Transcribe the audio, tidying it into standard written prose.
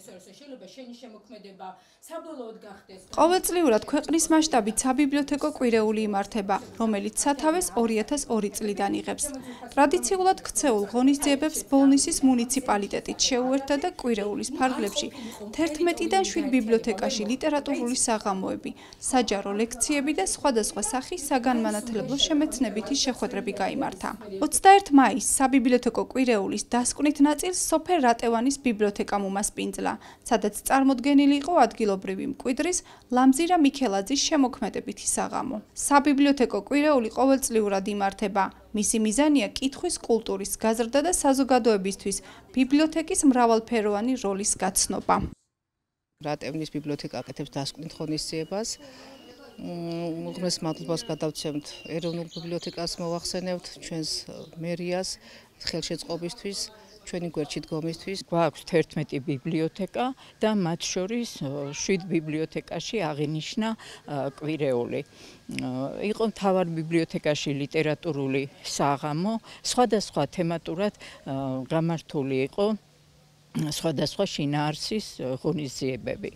შეიძლება შენი შემოქმედება საბოლოოდ გახდეს. ყოველწლიურად ქვეყნის მასშტაბით საბიბლიოთეკო კვირეული იმართება, რომელიც სათავეს 2002 წლიდან იღებს. ტრადიციულად ქცეულ ღონისძიებებს ბოლნისის მუნიციპალიტეტით შეუერთდა და კვირეულის ფარგლებში 11-დან 7 ბიბლიოთეკაში ლიტერატურული საღამოები, საჯარო ლექციები და სხვადასხვა სახის საგანმანათლებლო შემეცნებითი შეხვედრები გაიმართა. 21 მაისს საბიბლიოთეკო კვირეულის დასკვნით ნაწილს სოფელ რატევანის ბიბლიოთეკამ უმასპინძლა, სადაც წარმოდგენილი იყო ადგილობრივი მკვიდრის ლამზირა მიქელაძის შემოქმედებითი საღამო. საბიბლიოთეკო კვირეული ყოველწლიურად იმართება. მისი მიზანია კითხვის კულტურის გაზრდა და საზოგადოებისთვის ბიბლიოთეკის მრავალფეროვანი როლის გაცნობა. რატევნის ბიბლიოთეკა აკეთებს დასკვნით ღონისძიებას. უღრმეს მადლობას გადავცემთ ეროვნულ ბიბლიოთეკას, მოვახსენებთ ჩვენს მერიას ხელშეწყობისთვის, ჩვენი გვერდში დგომისთვის. გვაქვს 11 ბიბლიოთეკა და მათ შორის 7 ბიბლიოთეკაში აღინიშნა კვირეული. იყო მთავარ ბიბლიოთეკაში ლიტერატურული საღამო, სხვადასხვა თემატურად გამართული იყო სხვადასხვა შინაარსის ღონისძიებები.